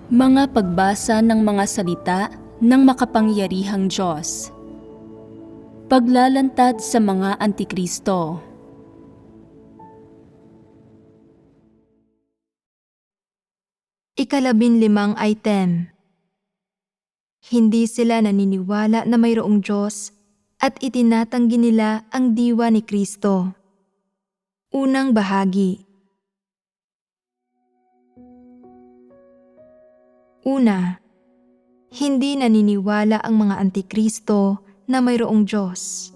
Mga pagbasa ng mga salita ng makapangyarihang Diyos. Paglalantad sa mga Antikristo. Ika-15 item. Hindi sila naniniwala na mayroong Diyos at itinatanggi nila ang diwa ni Kristo. Unang bahagi. Una, hindi naniniwala ang mga Antikristo na mayroong Diyos.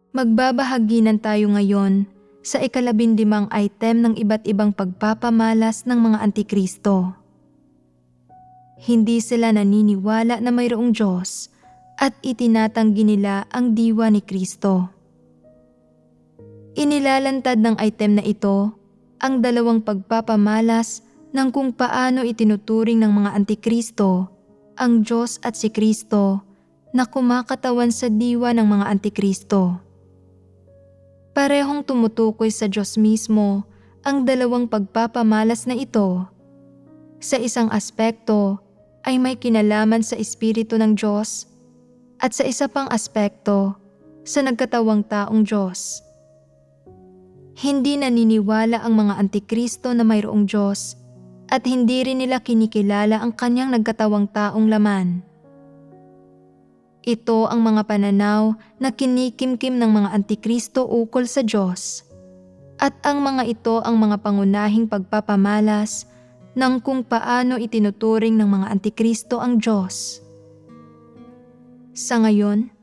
Magbabahaginan tayo ngayon sa ika-15 item ng iba't ibang pagpapamalas ng mga Antikristo. Hindi sila naniniwala na mayroong Diyos at itinatanggi nila ang diwa ni Kristo. Inilalantad ng item na ito ang dalawang pagpapamalas ng kung paano itinuturing ng mga Antikristo ang Diyos at si Kristo na kumakatawan sa diwa ng mga Antikristo. Parehong tumutukoy sa Diyos mismo ang dalawang pagpapamalas na ito. Sa isang aspekto ay may kinalaman sa Espiritu ng Diyos at sa isa pang aspekto sa nagkatawang taong Diyos. Hindi naniniwala ang mga Antikristo na mayroong Diyos at hindi rin nila kinikilala ang kanyang nagkatawang taong laman. Ito ang mga pananaw na kinikimkim ng mga Antikristo ukol sa Diyos. At ang mga ito ang mga pangunahing pagpapamalas ng kung paano itinuturing ng mga Antikristo ang Diyos. Sa ngayon,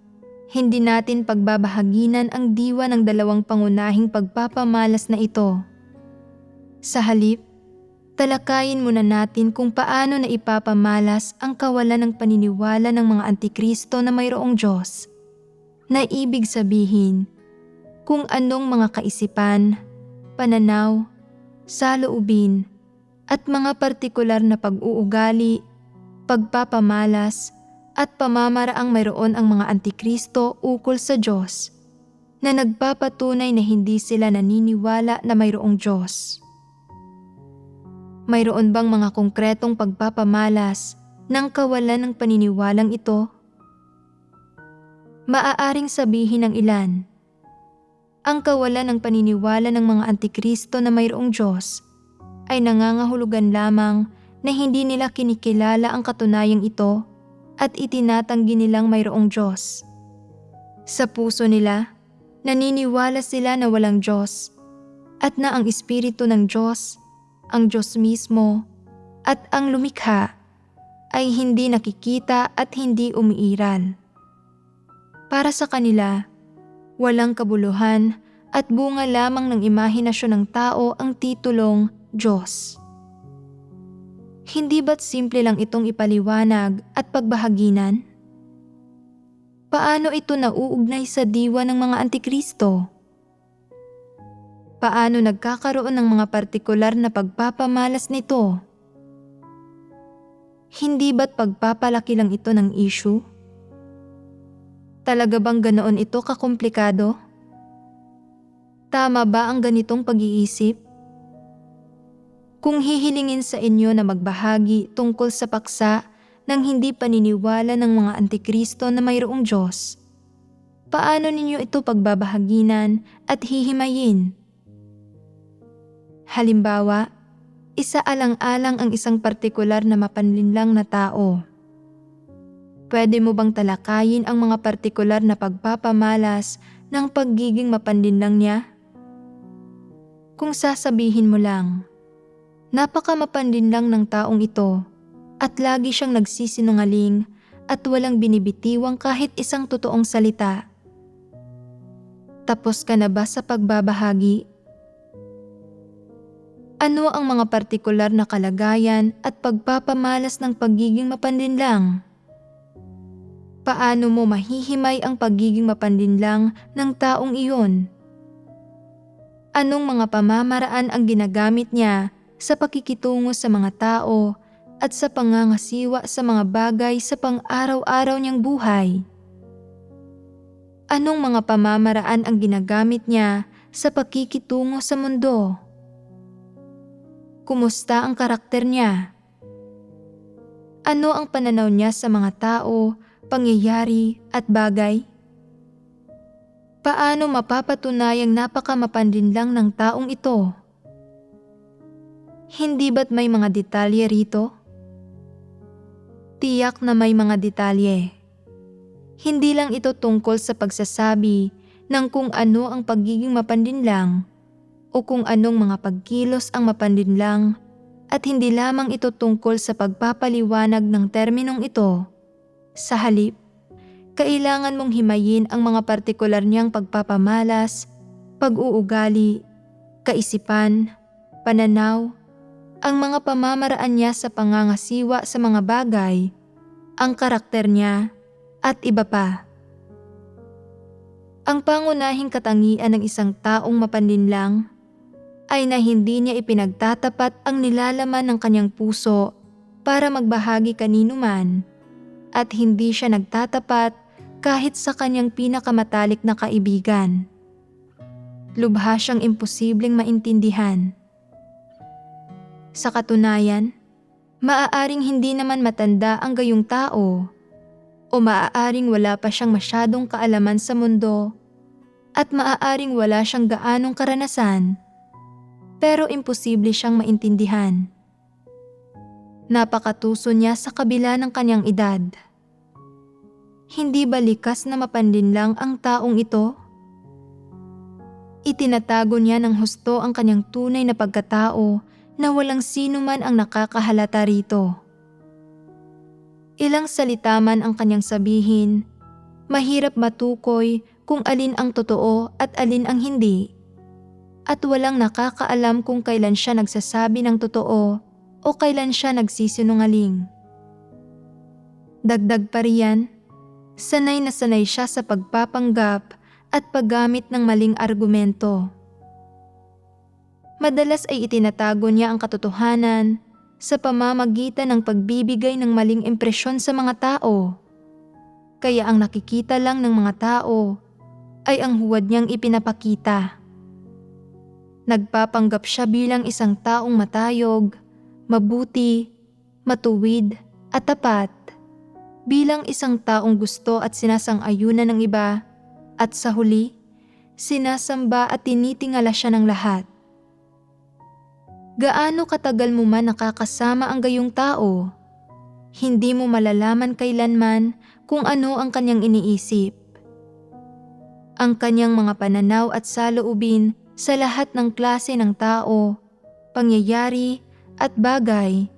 hindi natin pagbabahaginan ang diwa ng dalawang pangunahing pagpapamalas na ito. Sa halip, talakayin muna natin kung paano na ipapamalas ang kawalan ng paniniwala ng mga Antikristo na mayroong Diyos, na ibig sabihin kung anong mga kaisipan, pananaw, saloobin, at mga partikular na pag-uugali, pagpapamalas, at pamamaraang mayroon ang mga Antikristo ukol sa Diyos, na nagpapatunay na hindi sila naniniwala na mayroong Diyos. Mayroon bang mga konkretong pagpapamalas ng kawalan ng paniniwalang ito? Maaaring sabihin ng ilan, ang kawalan ng paniniwala ng mga Antikristo na mayroong Diyos ay nangangahulugan lamang na hindi nila kinikilala ang katunayang ito at itinatanggi nilang mayroong Diyos. Sa puso nila, naniniwala sila na walang Diyos at na ang Espiritu ng Diyos, ang Diyos mismo, at ang lumikha ay hindi nakikita at hindi umiiral. Para sa kanila, walang kabuluhan at bunga lamang ng imahinasyon ng tao ang titulong Diyos. Hindi ba't simple lang itong ipaliwanag at pagbahaginan? Paano ito nauugnay sa diwa ng mga Antikristo? Paano nagkakaroon ng mga partikular na pagpapamalas nito? Hindi ba't pagpapalaki lang ito ng issue? Talaga bang ganoon ito kakomplikado? Tama ba ang ganitong pag-iisip? Kung hihilingin sa inyo na magbahagi tungkol sa paksa ng hindi paniniwala ng mga Antikristo na mayroong Diyos, paano ninyo ito pagbabahaginan at hihimayin? Halimbawa, isaalang-alang ang isang partikular na mapanlinlang na tao. Pwede mo bang talakayin ang mga partikular na pagpapamalas ng pagiging mapanlinlang niya? Kung sasabihin mo lang, napaka-mapanlinlang ng taong ito at lagi siyang nagsisinungaling at walang binibitiwang kahit isang totoong salita. Tapos ka na ba sa pagbabahagi? Ano ang mga partikular na kalagayan at pagpapamalas ng pagiging mapanlinlang? Paano mo mahihimay ang pagiging mapanlinlang ng taong iyon? Anong mga pamamaraan ang ginagamit niya sa pakikitungo sa mga tao at sa pangangasiwa sa mga bagay sa pang-araw-araw niyang buhay? Anong mga pamamaraan ang ginagamit niya sa pakikitungo sa mundo? Kumusta ang karakter niya? Ano ang pananaw niya sa mga tao, pangyayari at bagay? Paano mapapatunayang napakamapanlinlang ng taong ito? Hindi ba't may mga detalye rito? Tiyak na may mga detalye. Hindi lang ito tungkol sa pagsasabi ng kung ano ang pagiging mapanlinlang o kung anong mga pagkilos ang mapanlinlang, at hindi lamang ito tungkol sa pagpapaliwanag ng terminong ito. Sa halip, kailangan mong himayin ang mga partikular niyang pagpapamalas, pag-uugali, kaisipan, pananaw, ang mga pamamaraan niya sa pangangasiwa sa mga bagay, ang karakter niya, at iba pa. Ang pangunahing katangian ng isang taong mapanlinlang ay na hindi niya ipinagtatapat ang nilalaman ng kanyang puso para magbahagi kanino man, at hindi siya nagtatapat kahit sa kanyang pinakamatalik na kaibigan. Lubha siyang imposibleng maintindihan. Sa katunayan, maaaring hindi naman matanda ang gayong tao, o maaaring wala pa siyang masyadong kaalaman sa mundo, at maaaring wala siyang gaanong karanasan, pero imposible siyang maintindihan. Napakatuso niya sa kabila ng kanyang edad. Hindi ba likas na mapanlinlang ang taong ito? Itinatago niya ng husto ang kanyang tunay na pagkatao na walang sino man ang nakakahalata rito. Ilang salita man ang kanyang sabihin, mahirap matukoy kung alin ang totoo at alin ang hindi. At walang nakakaalam kung kailan siya nagsasabi ng totoo o kailan siya nagsisinungaling. Dagdag pa riyan, sanay na sanay siya sa pagpapanggap at paggamit ng maling argumento. Madalas ay itinatago niya ang katotohanan sa pamamagitan ng pagbibigay ng maling impresyon sa mga tao. Kaya ang nakikita lang ng mga tao ay ang huwad niyang ipinapakita. Nagpapanggap siya bilang isang taong matayog, mabuti, matuwid at tapat, bilang isang taong gusto at sinasang-ayunan ng iba, at sa huli, sinasamba at tinitingala siya ng lahat. Gaano katagal mo man nakakasama ang gayong tao, hindi mo malalaman kailanman kung ano ang kanyang iniisip. Ang kanyang mga pananaw at saloobin sa lahat ng klase ng tao, pangyayari at bagay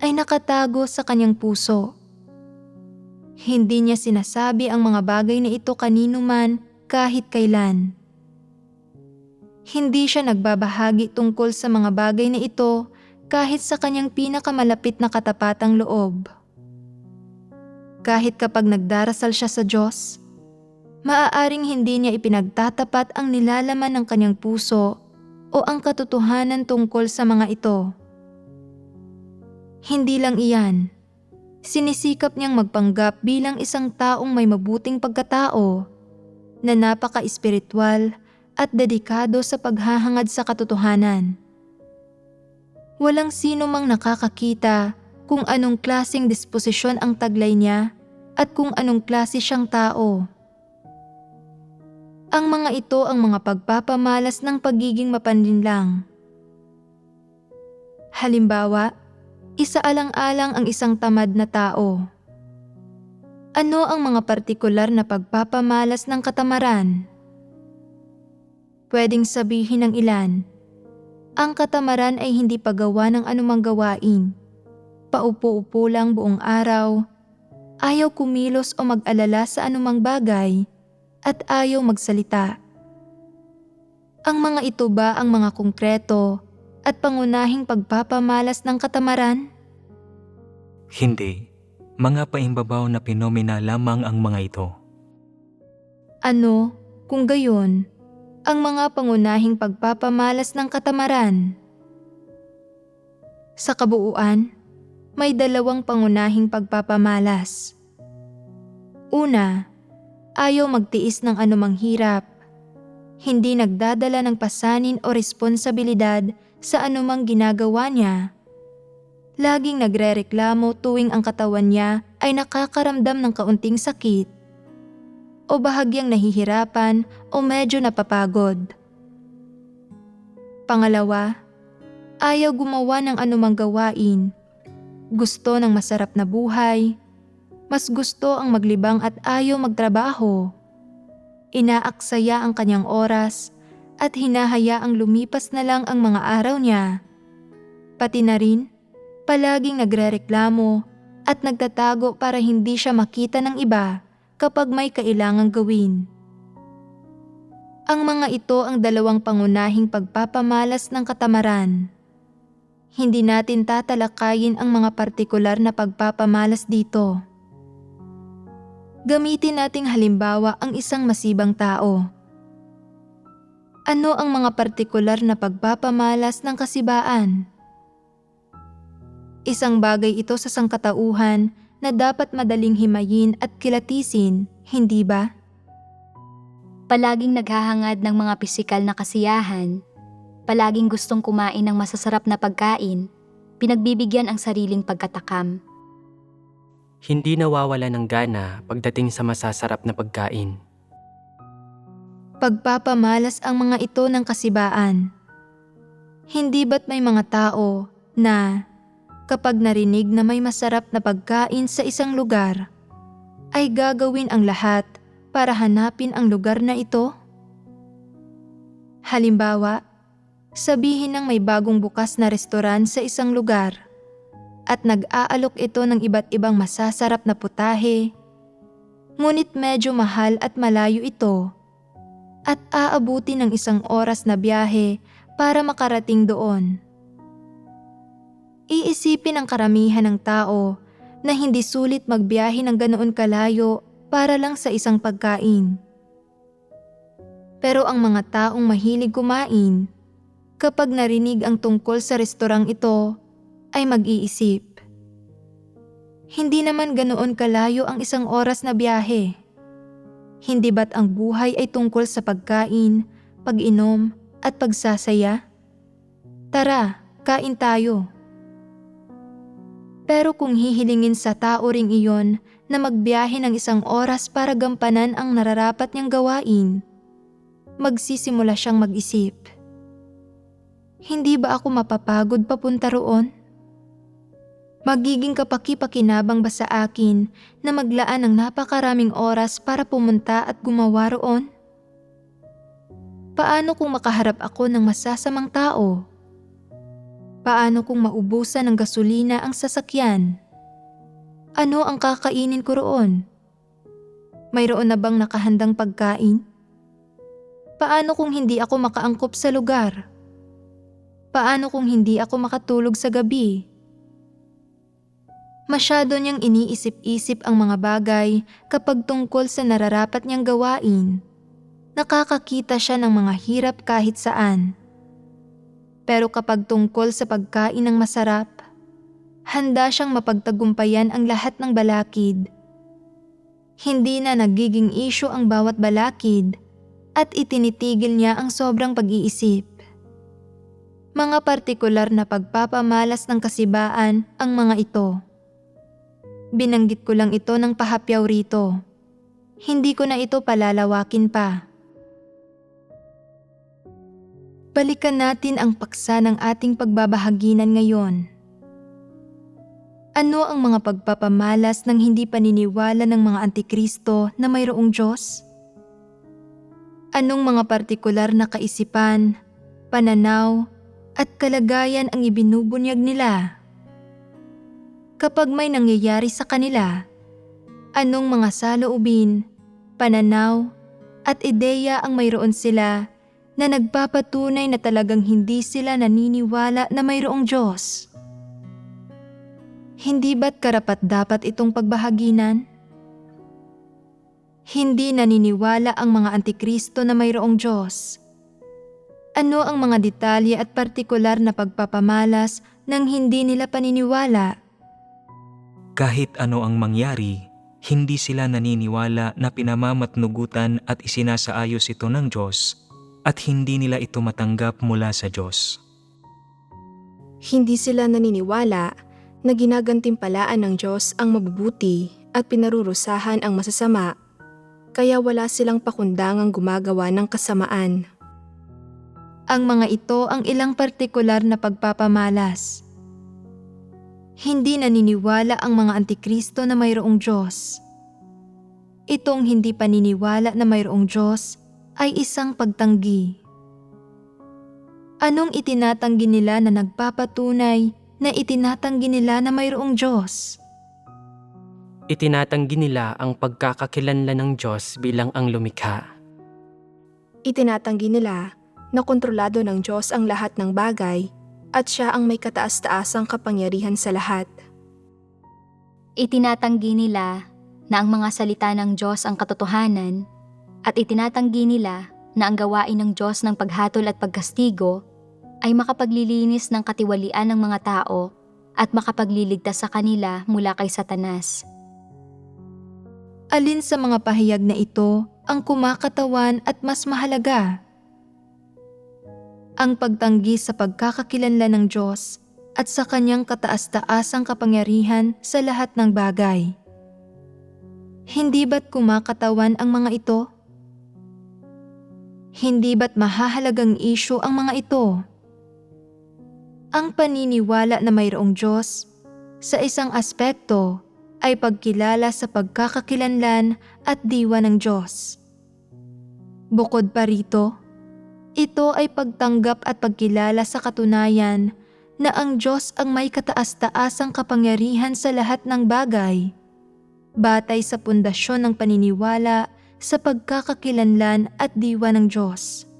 ay nakatago sa kanyang puso. Hindi niya sinasabi ang mga bagay na ito kanino man kahit kailan. Hindi siya nagbabahagi tungkol sa mga bagay na ito kahit sa kanyang pinakamalapit na katapatang loob. Kahit kapag nagdarasal siya sa Diyos, maaaring hindi niya ipinagtatapat ang nilalaman ng kanyang puso o ang katotohanan tungkol sa mga ito. Hindi lang iyan, sinisikap niyang magpanggap bilang isang taong may mabuting pagkatao na napaka-espiritual at dedikado sa paghahangad sa katotohanan. Walang sino mang nakakakita kung anong klaseng disposisyon ang taglay niya at kung anong klase siyang tao. Ang mga ito ang mga pagpapamalas ng pagiging mapanlinlang. Halimbawa, isaalang-alang ang isang tamad na tao. Ano ang mga partikular na pagpapamalas ng katamaran? Pwedeng sabihin ng ilan, ang katamaran ay hindi paggawa ng anumang gawain, paupo-upo lang buong araw, ayaw kumilos o mag-alala sa anumang bagay, at ayaw magsalita. Ang mga ito ba ang mga konkreto at pangunahing pagpapamalas ng katamaran? Hindi. Mga paimbabaw na penomena lamang ang mga ito. Ano, kung gayon, ang mga pangunahing pagpapamalas ng katamaran? Sa kabuuan, may dalawang pangunahing pagpapamalas. Una, ayaw magtiis ng anumang hirap. Hindi nagdadala ng pasanin o responsibilidad sa anumang ginagawa niya. Laging nagrereklamo tuwing ang katawan niya ay nakakaramdam ng kaunting sakit o bahagyang nahihirapan o medyo napapagod. Pangalawa, ayaw gumawa ng anumang gawain. Gusto ng masarap na buhay. Mas gusto ang maglibang at ayaw magtrabaho. Inaaksaya ang kanyang oras at hinahayaang lumipas na lang ang mga araw niya. Pati na rin, palaging nagrereklamo at nagtatago para hindi siya makita ng iba kapag may kailangang gawin. Ang mga ito ang dalawang pangunahing pagpapamalas ng katamaran. Hindi natin tatalakayin ang mga partikular na pagpapamalas dito. Gamitin nating halimbawa ang isang masibang tao. Ano ang mga partikular na pagpapamalas ng kasibaan? Isang bagay ito sa sangkatauhan na dapat madaling himayin at kilatisin, hindi ba? Palaging naghahangad ng mga pisikal na kasiyahan, palaging gustong kumain ng masasarap na pagkain, pinagbibigyan ang sariling pagkatakam. Hindi nawawala ng gana pagdating sa masasarap na pagkain. Pagpapamalas ang mga ito ng kasibaan. Hindi ba't may mga tao na kapag narinig na may masarap na pagkain sa isang lugar, ay gagawin ang lahat para hanapin ang lugar na ito? Halimbawa, sabihin ng may bagong bukas na restoran sa isang lugar at nag-aalok ito ng iba't ibang masasarap na putahe, ngunit medyo mahal at malayo ito at aabuti ng 1 oras na biyahe para makarating doon. Iisipin ng karamihan ng tao na hindi sulit magbiyahe ng ganoon kalayo para lang sa isang pagkain. Pero ang mga taong mahilig kumain, kapag narinig ang tungkol sa restorang ito, ay mag-iisip. Hindi naman ganoon kalayo ang 1 oras na biyahe. Hindi ba't ang buhay ay tungkol sa pagkain, pag-inom, at pagsasaya? Tara, kain tayo. Pero kung hihilingin sa tao ring iyon na magbiyahe ng 1 oras para gampanan ang nararapat niyang gawain, magsisimula siyang mag-isip. Hindi ba ako mapapagod papunta roon? Magiging kapaki-pakinabang ba sa akin na maglaan ng napakaraming oras para pumunta at gumawa roon? Paano kung makaharap ako ng masasamang tao? Paano kung maubusan ng gasolina ang sasakyan? Ano ang kakainin ko roon? Mayroon na bang nakahandang pagkain? Paano kung hindi ako makaangkop sa lugar? Paano kung hindi ako makatulog sa gabi? Masyado niyang iniisip-isip ang mga bagay kapag tungkol sa nararapat niyang gawain. Nakakakita siya ng mga hirap kahit saan. Pero kapag tungkol sa pagkain ng masarap, handa siyang mapagtagumpayan ang lahat ng balakid. Hindi na nagiging issue ang bawat balakid at itinitigil niya ang sobrang pag-iisip. Mga partikular na pagpapamalas ng kasibaan ang mga ito. Binanggit ko lang ito ng pahapyaw rito. Hindi ko na ito palalawakin pa. Balikan natin ang paksa ng ating pagbabahaginan ngayon. Ano ang mga pagpapamalas ng hindi paniniwala ng mga antikristo na mayroong Diyos? Anong mga partikular na kaisipan, pananaw, at kalagayan ang ibinubunyag nila? Kapag may nangyayari sa kanila, anong mga saloobin, pananaw, at ideya ang mayroon sila na nagpapatunay na talagang hindi sila naniniwala na mayroong Diyos? Hindi ba't karapat-dapat itong pagbahaginan? Hindi naniniwala ang mga antikristo na mayroong Diyos. Ano ang mga detalye at partikular na pagpapamalas ng hindi nila paniniwala? Kahit ano ang mangyari, hindi sila naniniwala na pinamamatnugutan at isinasaayos ito ng Diyos at hindi nila ito matanggap mula sa Diyos. Hindi sila naniniwala na ginagantimpalaan ng Diyos ang mabubuti at pinarurusahan ang masasama, kaya wala silang pakundangang gumagawa ng kasamaan. Ang mga ito ang ilang partikular na pagpapamalas. Hindi naniniwala ang mga antikristo na mayroong Diyos. Itong hindi paniniwala na mayroong Diyos ay isang pagtanggi. Anong itinatanggi nila na nagpapatunay na itinatanggi nila na mayroong Diyos? Itinatanggi nila ang pagkakakilanlan ng Diyos bilang ang lumikha. Itinatanggi nila na kontrolado ng Diyos ang lahat ng bagay at siya ang may kataas-taasang kapangyarihan sa lahat. Itinatanggi nila na ang mga salita ng Diyos ang katotohanan at itinatanggi nila na ang gawain ng Diyos ng paghatol at pagkastigo ay makapaglilinis ng katiwalian ng mga tao at makapagliligtas sa kanila mula kay Satanas. Alin sa mga pahayag na ito ang kumakatawan at mas mahalaga? Ang pagtanggi sa pagkakakilanlan ng Diyos at sa kanyang kataas-taasang kapangyarihan sa lahat ng bagay. Hindi ba't kumakatawan ang mga ito? Hindi ba't mahahalagang isyu ang mga ito? Ang paniniwala na mayroong Diyos sa isang aspekto ay pagkilala sa pagkakakilanlan at diwa ng Diyos. Bukod pa rito, ito ay pagtanggap at pagkilala sa katunayan na ang Diyos ang may kataas-taasang kapangyarihan sa lahat ng bagay, batay sa pundasyon ng paniniwala sa pagkakakilanlan at diwa ng Diyos.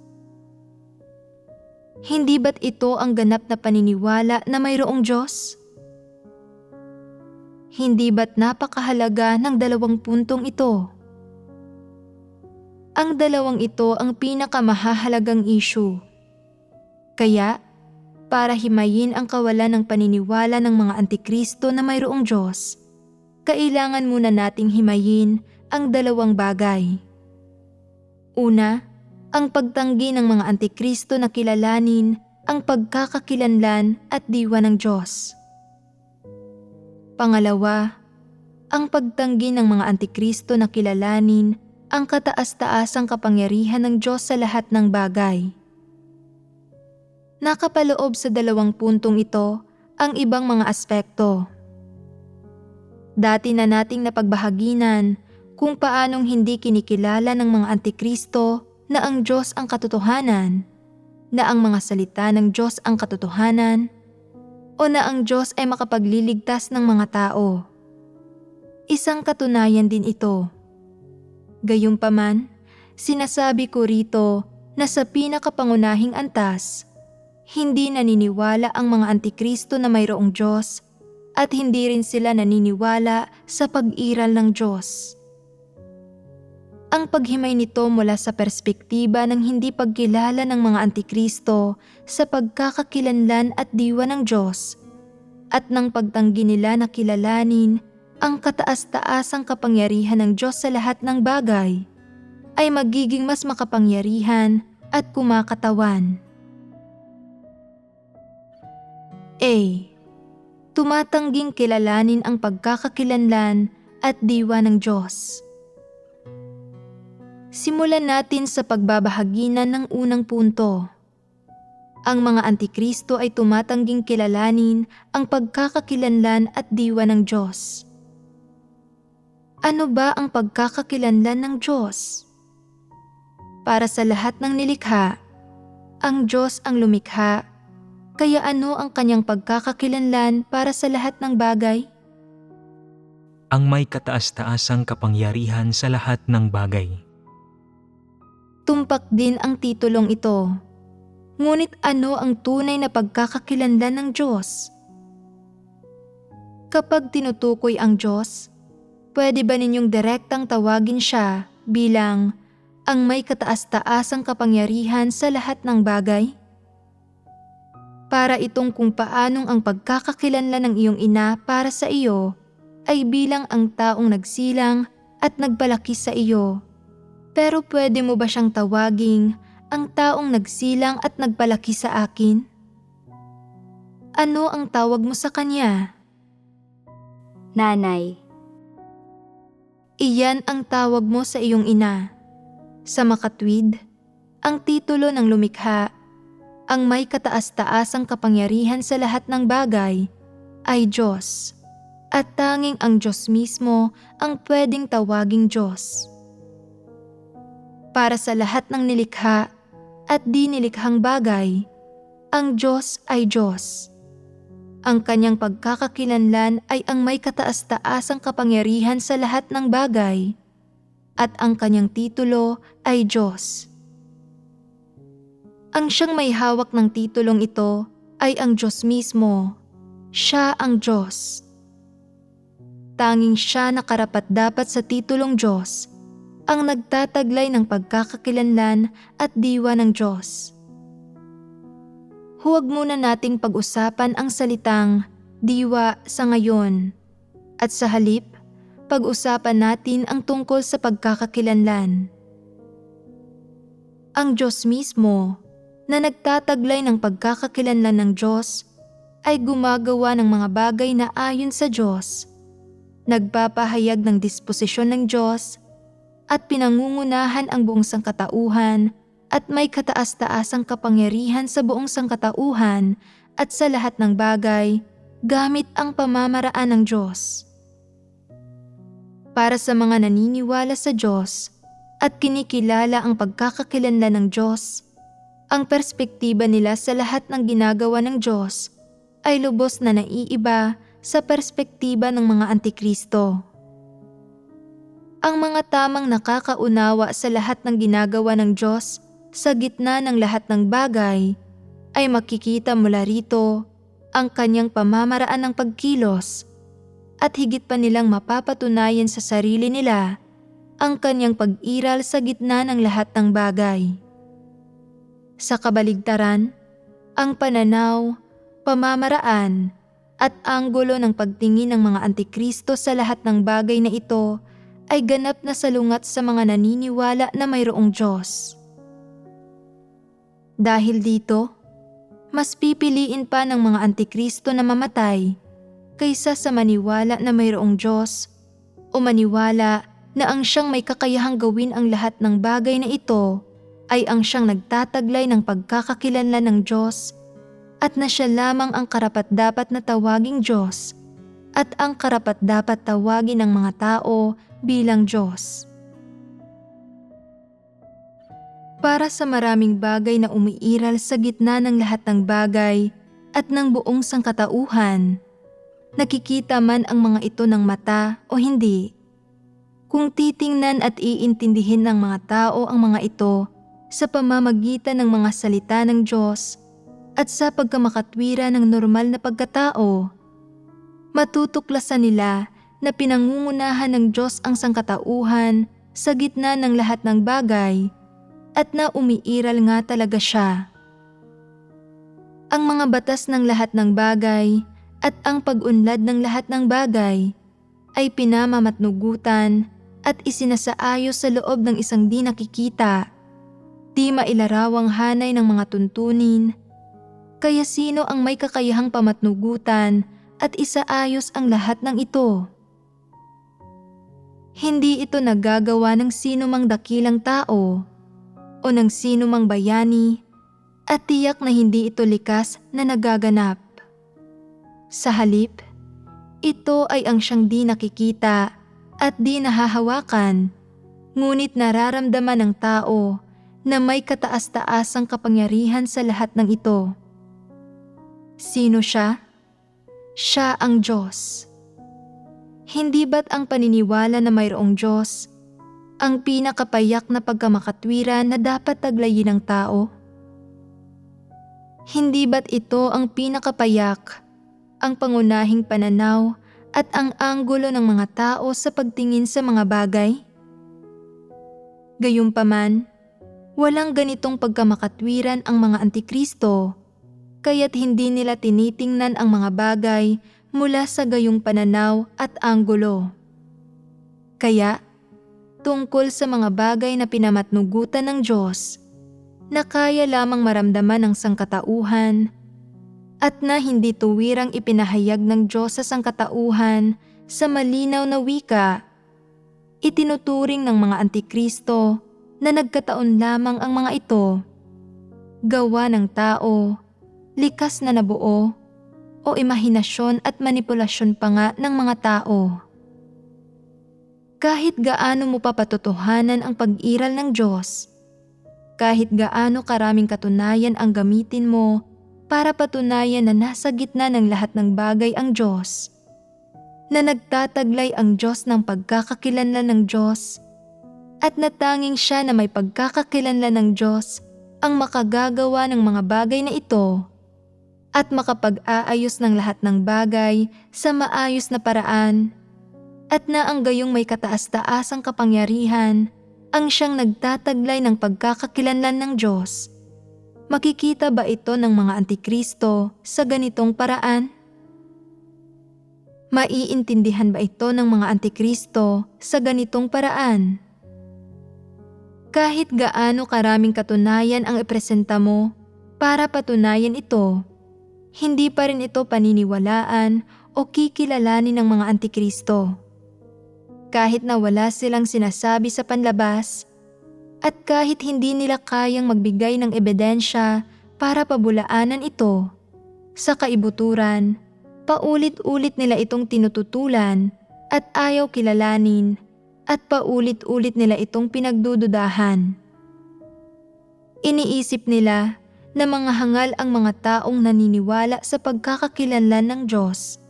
Hindi ba't ito ang ganap na paniniwala na mayroong Diyos? Hindi ba't napakahalaga ng dalawang puntong ito? Ang dalawang ito ang pinakamahahalagang issue. Kaya, para himayin ang kawalan ng paniniwala ng mga antikristo na mayroong Diyos, kailangan muna nating himayin ang dalawang bagay. Una, ang pagtanggi ng mga antikristo na kilalanin ang pagkakakilanlan at diwa ng Diyos. Pangalawa, ang pagtanggi ng mga antikristo na kilalanin ang kataas-taasang kapangyarihan ng Diyos sa lahat ng bagay. Nakapaloob sa dalawang puntong ito ang ibang mga aspekto. Dati na nating napagbahaginan kung paanong hindi kinikilala ng mga antikristo na ang Diyos ang katotohanan, na ang mga salita ng Diyos ang katotohanan, o na ang Diyos ay makapagliligtas ng mga tao. Isang katunayan din ito. Gayunpaman, sinasabi ko rito na sa pinakapangunahing antas, hindi naniniwala ang mga antikristo na mayroong Diyos at hindi rin sila naniniwala sa pag-iral ng Diyos. Ang paghimay nito mula sa perspektiba ng hindi pagkilala ng mga antikristo sa pagkakakilanlan at diwa ng Diyos at ng pagtanggi nila na kilalanin ang kataas-taasang kapangyarihan ng Diyos sa lahat ng bagay ay magiging mas makapangyarihan at kumakatawan. A. Tumatangging kilalanin ang pagkakakilanlan at diwa ng Diyos. Simulan natin sa pagbabahaginan ng unang punto. Ang mga antikristo ay tumatangging kilalanin ang pagkakakilanlan at diwa ng Diyos. Ano ba ang pagkakakilanlan ng Diyos? Para sa lahat ng nilikha, ang Diyos ang lumikha, kaya ano ang kanyang pagkakakilanlan para sa lahat ng bagay? Ang may kataas-taasang kapangyarihan sa lahat ng bagay. Tumpak din ang titulong ito. Ngunit ano ang tunay na pagkakakilanlan ng Diyos? Kapag tinutukoy ang Diyos, pwede ba ninyong direktang tawagin siya bilang ang may kataas-taasang kapangyarihan sa lahat ng bagay? Para itong kung paanong ang pagkakakilanlan ng iyong ina para sa iyo ay bilang ang taong nagsilang at nagpalaki sa iyo. Pero pwede mo ba siyang tawaging ang taong nagsilang at nagpalaki sa akin? Ano ang tawag mo sa kanya? Nanay. Iyan ang tawag mo sa iyong ina. Sa makatwid, ang titulo ng lumikha, ang may kataas-taasang kapangyarihan sa lahat ng bagay, ay Diyos. At tanging ang Diyos mismo ang pwedeng tawaging Diyos. Para sa lahat ng nilikha at di nilikhang bagay, ang Diyos ay Diyos. Ang kanyang pagkakakilanlan ay ang may kataas-taasang kapangyarihan sa lahat ng bagay, at ang kanyang titulo ay Diyos. Ang siyang may hawak ng titulong ito ay ang Diyos mismo. Siya ang Diyos. Tanging siya na karapat-dapat sa titulong Diyos, ang nagtataglay ng pagkakakilanlan at diwa ng Diyos. Huwag muna nating pag-usapan ang salitang diwa sa ngayon, at sa halip, pag-usapan natin ang tungkol sa pagkakakilanlan. Ang Diyos mismo, na nagtataglay ng pagkakakilanlan ng Diyos, ay gumagawa ng mga bagay na ayon sa Diyos, nagpapahayag ng disposisyon ng Diyos, at pinangungunahan ang buong sangkatauhan at may kataas-taasang kapangyarihan sa buong sangkatauhan at sa lahat ng bagay gamit ang pamamaraan ng Diyos. Para sa mga naniniwala sa Diyos at kinikilala ang pagkakakilanlan ng Diyos, ang perspektiba nila sa lahat ng ginagawa ng Diyos ay lubos na naiiba sa perspektiba ng mga antikristo. Ang mga tamang nakakaunawa sa lahat ng ginagawa ng Diyos sa gitna ng lahat ng bagay ay makikita mula rito ang kanyang pamamaraan ng pagkilos at higit pa nilang mapapatunayan sa sarili nila ang kanyang pag-iral sa gitna ng lahat ng bagay. Sa kabaligtaran, ang pananaw, pamamaraan at anggulo ng pagtingin ng mga antikristo sa lahat ng bagay na ito ay ganap na salungat sa mga naniniwala na mayroong Diyos. Dahil dito, mas pipiliin pa ng mga antikristo na mamatay kaysa sa maniwala na mayroong Diyos o maniwala na ang siyang may kakayahang gawin ang lahat ng bagay na ito ay ang siyang nagtataglay ng pagkakakilanlan ng Diyos at na siya lamang ang karapat-dapat na tawaging Diyos at ang karapat-dapat tawagin ng mga tao bilang Diyos. Para sa maraming bagay na umiiral sa gitna ng lahat ng bagay at ng buong sangkatauhan, nakikita man ang mga ito ng mata o hindi. Kung titingnan at iintindihin ng mga tao ang mga ito sa pamamagitan ng mga salita ng Diyos at sa pagkamakatwira ng normal na pagkatao, matutuklasan nila na pinangungunahan ng Diyos ang sangkatauhan sa gitna ng lahat ng bagay at na umiiral nga talaga siya. Ang mga batas ng lahat ng bagay at ang pag-unlad ng lahat ng bagay ay pinamamatnugutan at isinasaayos sa loob ng isang di nakikita, di mailarawang hanay ng mga tuntunin. Kaya sino ang may kakayahang pamatnugutan at isaayos ang lahat ng ito? Hindi ito nagagawa ng sino mang dakilang tao o ng sino mang bayani at tiyak na hindi ito likas na nagaganap. Sa halip, ito ay ang siyang di nakikita at di nahahawakan, ngunit nararamdaman ng tao na may kataas-taasang kapangyarihan sa lahat ng ito. Sino siya? Siya ang Diyos. Hindi ba't ang paniniwala na mayroong Diyos ang pinakapayak na pagkamakatwiran na dapat taglayin ng tao? Hindi ba't ito ang pinakapayak, ang pangunahing pananaw at ang anggulo ng mga tao sa pagtingin sa mga bagay? Gayunpaman, walang ganitong pagkamakatwiran ang mga antikristo, kaya't hindi nila tinitingnan ang mga bagay mula sa gayong pananaw at anggulo. Kaya, tungkol sa mga bagay na pinamatnugutan ng Diyos, na kaya lamang maramdaman ng sangkatauhan, at na hindi tuwirang ipinahayag ng Diyos sa sangkatauhan sa malinaw na wika. Itinuturing ng mga Antikristo na nagkataon lamang ang mga ito, gawa ng tao, likas na nabuo, o imahinasyon at manipulasyon pa nga ng mga tao. Kahit gaano mo papatotohanan ang pag-iral ng Diyos, kahit gaano karaming katunayan ang gamitin mo para patunayan na nasa gitna ng lahat ng bagay ang Diyos, na nagtataglay ang Diyos ng pagkakakilanlan ng Diyos, at na tanging siya na may pagkakakilanlan ng Diyos ang makagagawa ng mga bagay na ito, at makapag-aayos ng lahat ng bagay sa maayos na paraan, at na ang gayong may kataas-taasang kapangyarihan ang siyang nagtataglay ng pagkakakilanlan ng Diyos. Makikita ba ito ng mga Antikristo sa ganitong paraan? Maiintindihan ba ito ng mga Antikristo sa ganitong paraan? Kahit gaano karaming katunayan ang ipresenta mo para patunayan ito, hindi pa rin ito paniniwalaan o kikilalanin ng mga Antikristo. Kahit na wala silang sinasabi sa panlabas, at kahit hindi nila kayang magbigay ng ebidensya para pabulaanan ito, sa kaibuturan, paulit-ulit nila itong tinututulan at ayaw kilalanin, at paulit-ulit nila itong pinagdududahan. Iniisip nila na mga hangal ang mga taong naniniwala sa pagkakakilanlan ng Diyos,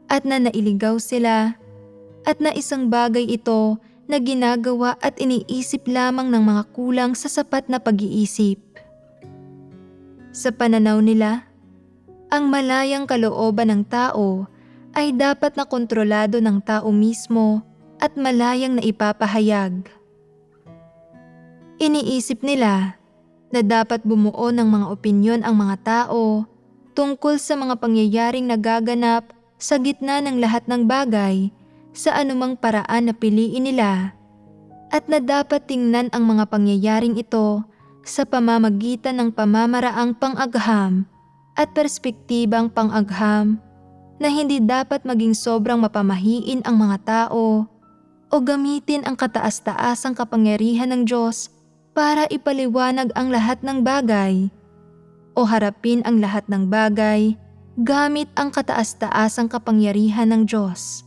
at na nailigaw sila, at na isang bagay ito na ginagawa at iniisip lamang ng mga kulang sa sapat na pag-iisip. Sa pananaw nila, ang malayang kalooban ng tao ay dapat na kontrolado ng tao mismo at malayang na ipapahayag. Iniisip nila na dapat bumuo ng mga opinyon ang mga tao tungkol sa mga pangyayaring nagaganap sa gitna ng lahat ng bagay sa anumang paraan na piliin nila, at na dapat tingnan ang mga pangyayaring ito sa pamamagitan ng pamamaraang pang-agham at perspektibang pang-agham, na hindi dapat maging sobrang mapamahiin ang mga tao o gamitin ang kataas-taasang kapangyarihan ng Diyos para ipaliwanag ang lahat ng bagay o harapin ang lahat ng bagay gamit ang kataas-taasang kapangyarihan ng Diyos.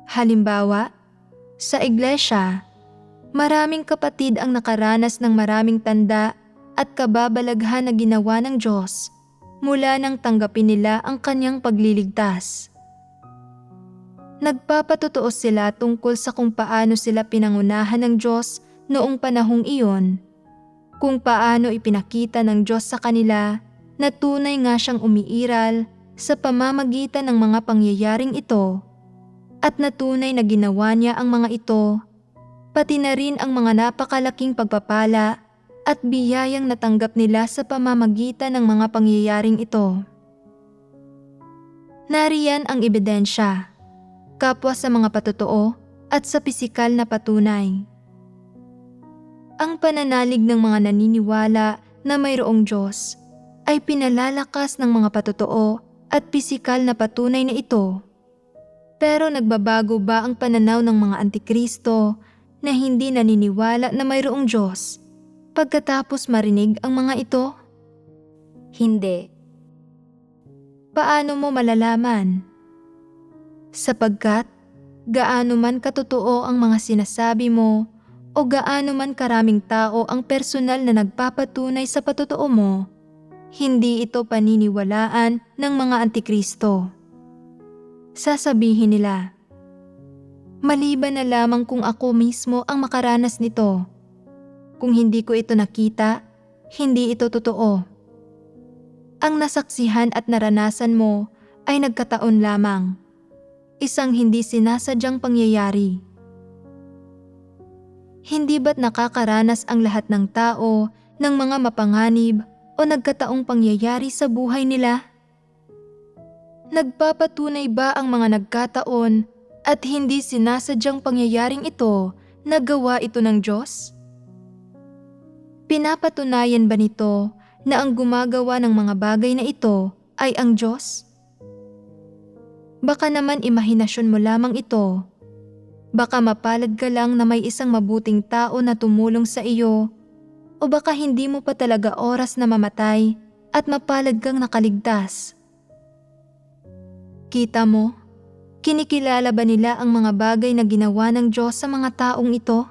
Halimbawa, sa iglesia, maraming kapatid ang nakaranas ng maraming tanda at kababalaghan na ginawa ng Diyos mula nang tanggapin nila ang kanyang pagliligtas. Nagpapatotoo sila tungkol sa kung paano sila pinangunahan ng Diyos noong panahong iyon, kung paano ipinakita ng Diyos sa kanila na tunay nga siyang umiiral sa pamamagitan ng mga pangyayaring ito, at na tunay na ginawa niya ang mga ito, pati na rin ang mga napakalaking pagpapala at biyayang natanggap nila sa pamamagitan ng mga pangyayaring ito. Nariyan ang ebidensya, kapwa sa mga patotoo at sa pisikal na patunay. Ang pananalig ng mga naniniwala na mayroong Diyos ay pinalalakas ng mga patotoo at pisikal na patunay na ito. Pero nagbabago ba ang pananaw ng mga Antikristo na hindi naniniwala na mayroong Diyos pagkatapos marinig ang mga ito? Hindi. Paano mo malalaman? Sapagkat gaano man katotoo ang mga sinasabi mo o gaano man karaming tao ang personal na nagpapatunay sa patotoo mo, hindi ito paniniwalaan ng mga Antikristo. Sasabihin nila, maliban na lamang kung ako mismo ang makaranas nito. Kung hindi ko ito nakita, hindi ito totoo. Ang nasaksihan at naranasan mo ay nagkataon lamang, isang hindi sinasadyang pangyayari. Hindi ba't nakakaranas ang lahat ng tao ng mga mapanganib o nagkataong pangyayari sa buhay nila? Nagpapatunay ba ang mga nagkataon at hindi sinasadyang pangyayaring ito na gawa ito ng Diyos? Pinapatunayan ba nito na ang gumagawa ng mga bagay na ito ay ang Diyos? Baka naman imahinasyon mo lamang ito. Baka mapalad ka lang na may isang mabuting tao na tumulong sa iyo, o baka hindi mo pa talaga oras na mamatay at mapalad kang nakaligtas. Kita mo, kinikilala ba nila ang mga bagay na ginawa ng Diyos sa mga taong ito?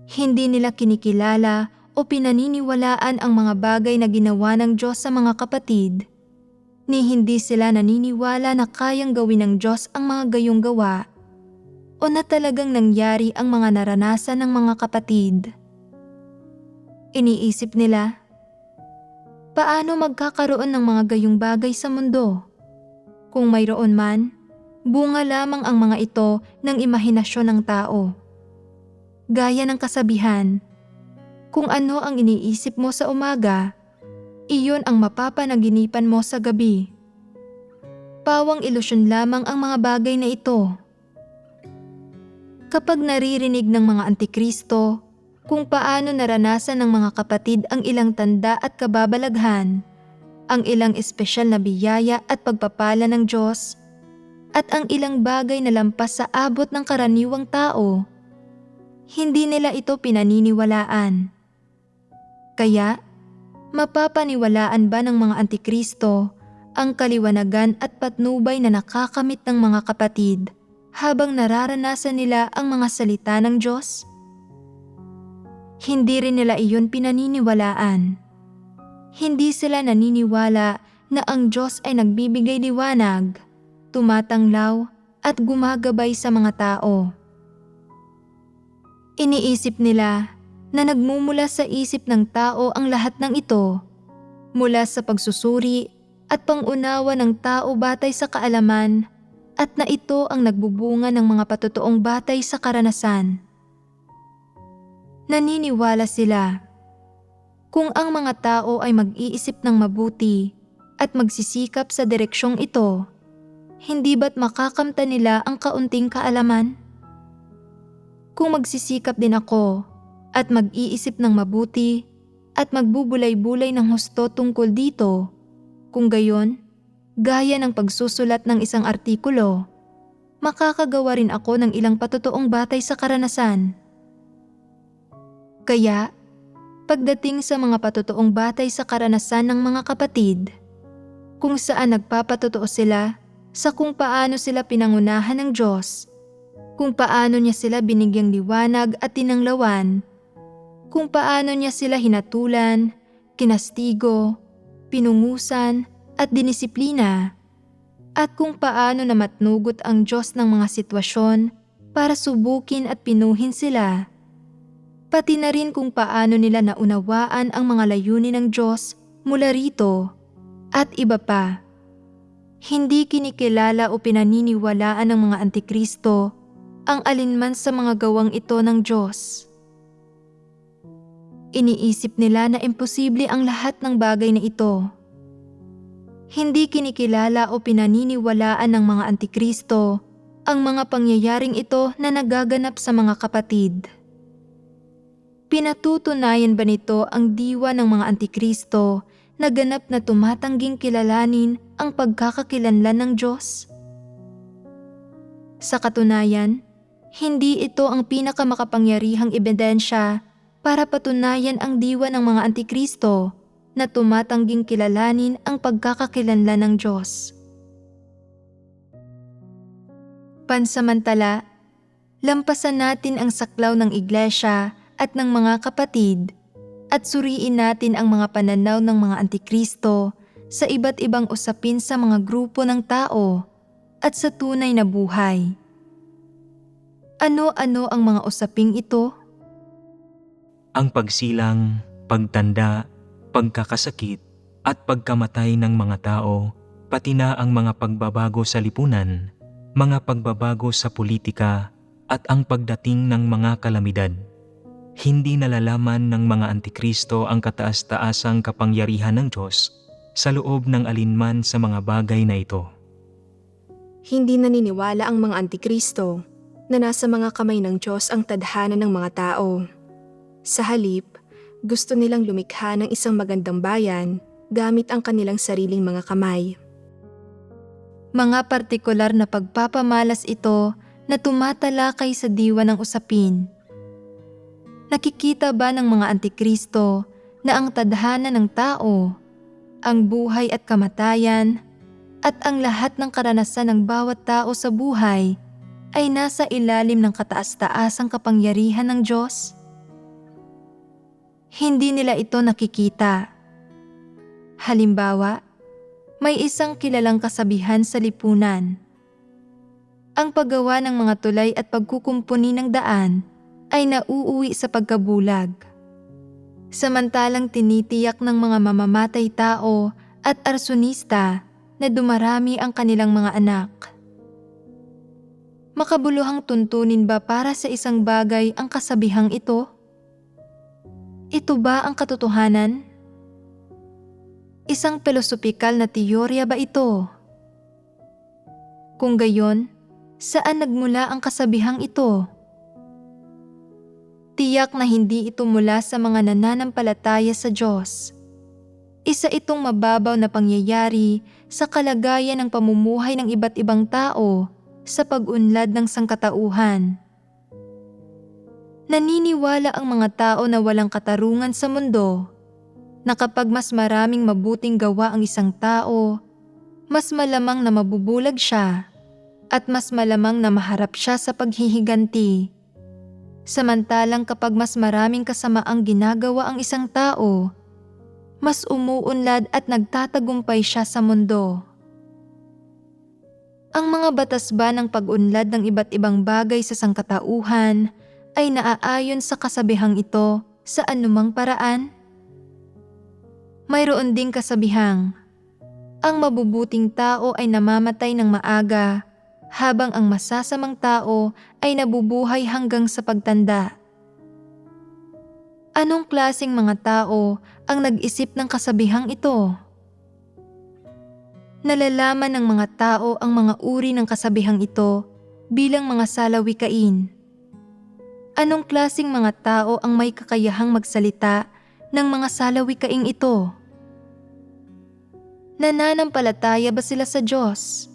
Hindi nila kinikilala o pinaniniwalaan ang mga bagay na ginawa ng Diyos sa mga kapatid, ni hindi sila naniniwala na kayang gawin ng Diyos ang mga gayong gawa o na talagang nangyari ang mga naranasan ng mga kapatid. Iniisip nila, paano magkakaroon ng mga gayong bagay sa mundo? Kung mayroon man, bunga lamang ang mga ito ng imahinasyon ng tao. Gaya ng kasabihan, kung ano ang iniisip mo sa umaga, iyon ang mapapanaginipan mo sa gabi. Pawang ilusyon lamang ang mga bagay na ito. Kapag naririnig ng mga antikristo kung paano naranasan ng mga kapatid ang ilang tanda at kababalaghan, ang ilang espesyal na biyaya at pagpapala ng Diyos, at ang ilang bagay na lampas sa abot ng karaniwang tao, hindi nila ito pinaniniwalaan. Kaya, mapapaniwalaan ba ng mga antikristo ang kaliwanagan at patnubay na nakakamit ng mga kapatid habang nararanasan nila ang mga salita ng Diyos? Hindi rin nila iyon pinaniniwalaan. Hindi sila naniniwala na ang Diyos ay nagbibigay liwanag, tumatanglaw at gumagabay sa mga tao. Iniisip nila na nagmumula sa isip ng tao ang lahat ng ito, mula sa pagsusuri at pangunawa ng tao batay sa kaalaman, at na ito ang nagbubunga ng mga patotoong batay sa karanasan. Naniniwala sila, kung ang mga tao ay mag-iisip ng mabuti at magsisikap sa direksyong ito, hindi ba't makakamtan nila ang kaunting kaalaman? Kung magsisikap din ako at mag-iisip ng mabuti at magbubulay-bulay ng husto tungkol dito, kung gayon, gaya ng pagsusulat ng isang artikulo, makakagawa rin ako ng ilang patotoong batay sa karanasan. Kaya, pagdating sa mga patotoong batay sa karanasan ng mga kapatid, kung saan nagpapatotoo sila sa kung paano sila pinangunahan ng Diyos, kung paano niya sila binigyang liwanag at tinanglawan, kung paano niya sila hinatulan, kinastigo, pinungusan at dinisiplina, at kung paano namatnugot ang Diyos ng mga sitwasyon para subukin at pinuhin sila, pati na rin kung paano nila naunawaan ang mga layunin ng Diyos mula rito, at iba pa. Hindi kinikilala o pinaniniwalaan ng mga antikristo ang alinman sa mga gawang ito ng Diyos. Iniisip nila na imposible ang lahat ng bagay na ito. Hindi kinikilala o pinaniniwalaan ng mga antikristo ang mga pangyayaring ito na nagaganap sa mga kapatid. Pinatutunayan ba nito ang diwa ng mga antikristo na ganap na tumatangging kilalanin ang pagkakakilanlan ng Diyos? Sa katunayan, hindi ito ang pinakamakapangyarihang ebidensya para patunayan ang diwa ng mga antikristo na tumatangging kilalanin ang pagkakakilanlan ng Diyos. Pansamantala, lampasan natin ang saklaw ng iglesia at ng mga kapatid at suriin natin ang mga pananaw ng mga antikristo sa iba't ibang usapin sa mga grupo ng tao at sa tunay na buhay. Ano-ano ang mga usaping ito? Ang pagsilang, pagtanda, pagkakasakit at pagkamatay ng mga tao, pati na ang mga pagbabago sa lipunan, mga pagbabago sa politika at ang pagdating ng mga kalamidad. Hindi nalalaman ng mga antikristo ang kataas-taasang kapangyarihan ng Diyos sa loob ng alinman sa mga bagay na ito. Hindi naniniwala ang mga antikristo na nasa mga kamay ng Diyos ang tadhana ng mga tao. Sa halip, Gusto nilang lumikha ng isang magandang bayan gamit ang kanilang sariling mga kamay. Mga partikular na pagpapamalas ito na tumatalakay sa diwa ng usapin. Nakikita ba ng mga antikristo na ang tadhana ng tao, ang buhay at kamatayan, at ang lahat ng karanasan ng bawat tao sa buhay ay nasa ilalim ng kataas-taasang kapangyarihan ng Diyos? Hindi nila ito nakikita. Halimbawa, may isang kilalang kasabihan sa lipunan. Ang paggawa ng mga tulay at pagkukumpuni ng daan ay nauuwi sa pagkabulag. Samantalang tinitiyak ng mga mamamatay tao at arsonista na dumarami ang kanilang mga anak. Makabuluhang tuntunin ba para sa isang bagay ang kasabihang ito? Ito ba ang katotohanan? Isang pilosopikal na teorya ba ito? Kung gayon, saan nagmula ang kasabihang ito? Tiyak na hindi ito mula sa mga nananampalataya sa Diyos. Isa itong mababaw na pangyayari sa kalagayan ng pamumuhay ng iba't ibang tao sa pag-unlad ng sangkatauhan. Naniniwala ang mga tao na walang katarungan sa mundo, na kapag mas maraming mabuting gawa ang isang tao, mas malamang na mabubulag siya at mas malamang na maharap siya sa paghihiganti. Samantalang kapag mas maraming kasamaang ginagawa ang isang tao, mas umuunlad at nagtatagumpay siya sa mundo. Ang mga batas ba ng pag-unlad ng iba't ibang bagay sa sangkatauhan ay naaayon sa kasabihang ito sa anumang paraan? Mayroon ding kasabihang, ang mabubuting tao ay namamatay ng maaga, habang ang masasamang tao ay nabubuhay hanggang sa pagtanda. Anong klaseng mga tao ang nag-isip ng kasabihang ito? Nalalaman ng mga tao ang mga uri ng kasabihang ito bilang mga salawikain. Anong klaseng mga tao ang may kakayahang magsalita ng mga salawikaing ito? Nananampalataya ba sila sa Diyos?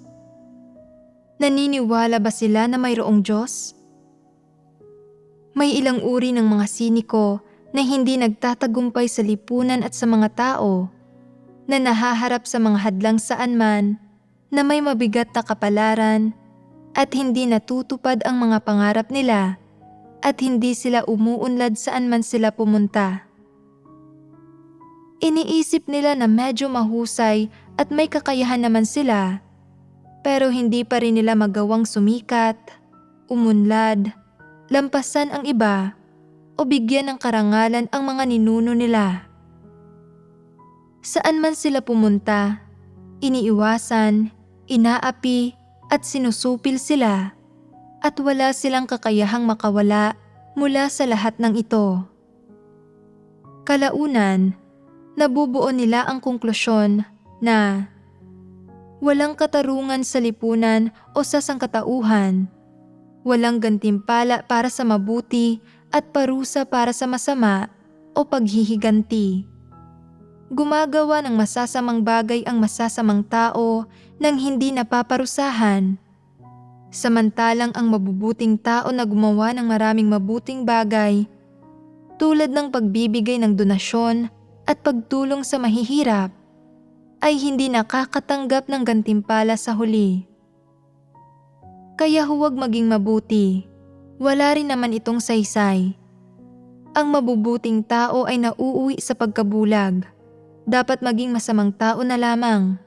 Naniniwala ba sila na mayroong Diyos? May ilang uri ng mga siniko na hindi nagtatagumpay sa lipunan at sa mga tao, na nahaharap sa mga hadlang saan man, na may mabigat na kapalaran, at hindi natutupad ang mga pangarap nila, at hindi sila umuunlad saan man sila pumunta. Iniisip nila na medyo mahusay at may kakayahan naman sila, pero hindi pa rin nila magawang sumikat, umunlad, lampasan ang iba, o bigyan ng karangalan ang mga ninuno nila. Saan man sila pumunta, iniiwasan, inaapi at sinusupil sila, at wala silang kakayahang makawala mula sa lahat ng ito. Kalaunan, nabubuo nila ang konklusyon na walang katarungan sa lipunan o sa sangkatauhan, walang gantimpala para sa mabuti at parusa para sa masama o paghihiganti. Gumagawa ng masasamang bagay ang masasamang tao nang hindi napaparusahan, samantalang ang mabubuting tao na gumawa ng maraming mabuting bagay, tulad ng pagbibigay ng donasyon at pagtulong sa mahihirap, ay hindi nakakatanggap ng gantimpala sa huli. Kaya huwag maging mabuti, wala rin naman itong saysay. Ang mabubuting tao ay nauuwi sa pagkabulag, dapat maging masamang tao na lamang.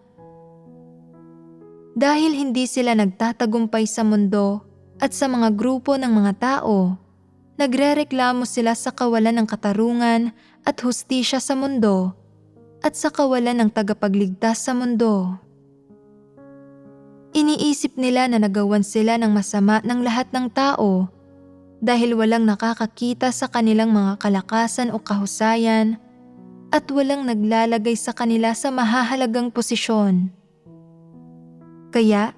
Dahil hindi sila nagtatagumpay sa mundo at sa mga grupo ng mga tao, nagrereklamo sila sa kawalan ng katarungan at hustisya sa mundo at sa kawalan ng tagapagligtas sa mundo. Iniisip nila na nagawan sila ng masama ng lahat ng tao dahil walang nakakakita sa kanilang mga kalakasan o kahusayan at walang naglalagay sa kanila sa mahahalagang posisyon. Kaya,